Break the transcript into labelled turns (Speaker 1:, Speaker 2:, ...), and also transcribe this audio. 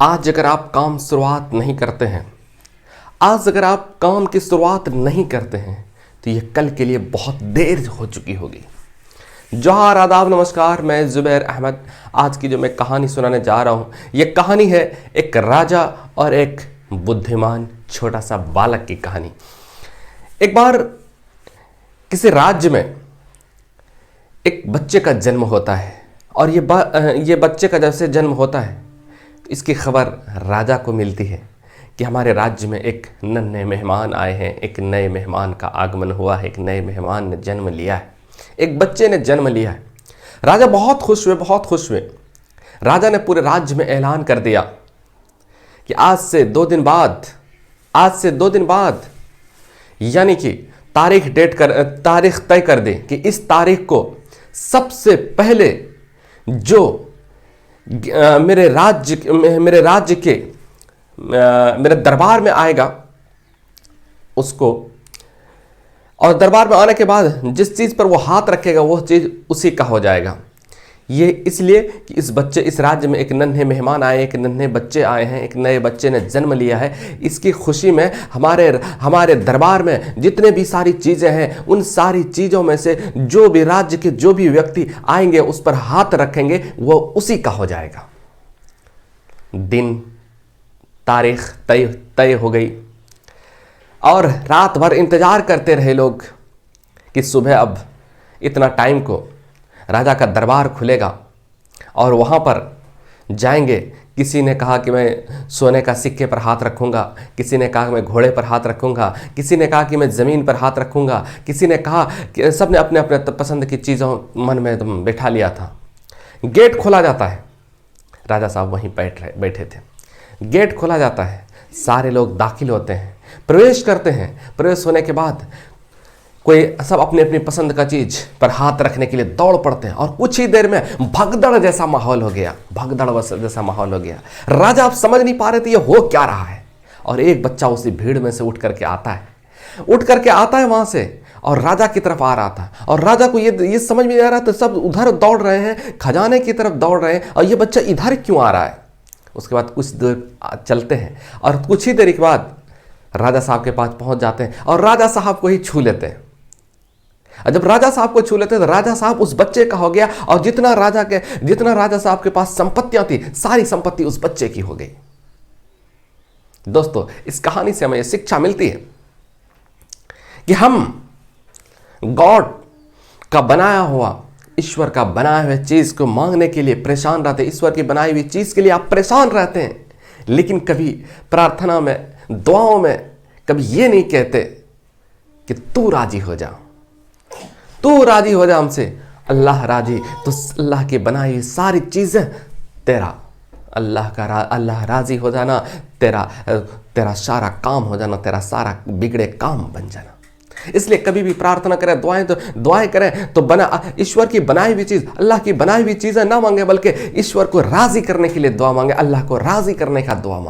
Speaker 1: आज अगर आप काम शुरुआत नहीं करते हैं, आज अगर आप काम की शुरुआत नहीं करते हैं तो ये कल के लिए बहुत देर हो चुकी होगी। जोहार, आदाब, नमस्कार। मैं ज़ुबैर अहमद। आज की जो मैं कहानी सुनाने जा रहा हूँ, ये कहानी है एक राजा और एक बुद्धिमान छोटा सा बालक की कहानी। एक बार किसी राज्य में एक बच्चे का जन्म होता है और ये बच्चे का जब से जन्म होता है तो इसकी खबर राजा को मिलती है कि हमारे राज्य में एक नन्हे मेहमान आए हैं, एक नए मेहमान का आगमन हुआ है, एक नए मेहमान ने जन्म लिया है, एक बच्चे ने जन्म लिया है। राजा बहुत खुश हुए, बहुत खुश हुए। राजा ने पूरे राज्य में ऐलान कर दिया कि आज से दो दिन बाद यानी कि तारीख तय कर दें कि इस तारीख को सबसे पहले जो मेरे दरबार में आएगा उसको, और दरबार में आने के बाद जिस चीज़ पर वो हाथ रखेगा वो चीज़ उसी का हो जाएगा। ये इसलिए कि इस राज्य में एक नन्हे मेहमान आए, एक नन्हे बच्चे आए हैं, एक नए बच्चे ने जन्म लिया है। इसकी खुशी में हमारे दरबार में जितने भी सारी चीज़ें हैं, उन सारी चीज़ों में से जो भी राज्य के जो भी व्यक्ति आएंगे उस पर हाथ रखेंगे वो उसी का हो जाएगा। दिन तारीख तय हो गई और रात भर इंतज़ार करते रहे लोग कि सुबह अब इतना टाइम को राजा का दरबार खुलेगा और वहाँ पर जाएंगे। किसी ने कहा कि मैं सोने का सिक्के पर हाथ रखूँगा, किसी ने कहा कि मैं घोड़े पर हाथ रखूँगा, किसी ने कहा कि मैं ज़मीन पर हाथ रखूँगा, किसी ने कहा कि सबने अपने अपने पसंद की चीज़ों मन में बैठा लिया था। गेट खोला जाता है, राजा साहब वहीं बैठे थे। गेट खोला जाता है, सारे लोग दाखिल होते हैं, प्रवेश करते हैं। प्रवेश होने के बाद सब अपनी अपनी पसंद का चीज़ पर हाथ रखने के लिए दौड़ पड़ते हैं और कुछ ही देर में भगदड़ जैसा माहौल हो गया। राजा आप समझ नहीं पा रहे थे ये हो क्या रहा है। और एक बच्चा उसी भीड़ में से उठ करके आता है वहाँ से और राजा की तरफ आ रहा था। और राजा को ये समझ में नहीं आ रहा था, सब उधर दौड़ रहे हैं, खजाने की तरफ दौड़ रहे हैं और ये बच्चा इधर क्यों आ रहा है। उसके बाद कुछ देर चलते हैं और कुछ ही देर के बाद राजा साहब के पास पहुंच जाते हैं और राजा साहब को ही छू लेते हैं। और जब राजा साहब को छू लेते हैं तो राजा साहब उस बच्चे का हो गया और जितना राजा साहब के पास संपत्तियां थी सारी संपत्ति उस बच्चे की हो गई। दोस्तों, इस कहानी से हमें यह शिक्षा मिलती है कि हम गॉड का बनाया हुआ, ईश्वर का बनाया हुआ चीज को मांगने के लिए परेशान रहते हैं। ईश्वर की बनाई हुई चीज के लिए आप परेशान रहते हैं, लेकिन कभी प्रार्थना में, दुआओं में कभी ये नहीं कहते कि तू राजी हो जा हमसे। अल्लाह राजी तो अल्लाह की बनाई हुई सारी चीजें तेरा, अल्लाह राजी हो जाना, तेरा सारा काम हो जाना, तेरा सारा बिगड़े काम बन जाना। इसलिए कभी भी प्रार्थना करें, दुआएं करें तो ईश्वर की बनाई हुई चीज, अल्लाह की बनाई हुई चीजें ना मांगे, बल्कि ईश्वर को राजी करने के लिए दुआ मांगे, अल्लाह को राजी करने का दुआ मांगे।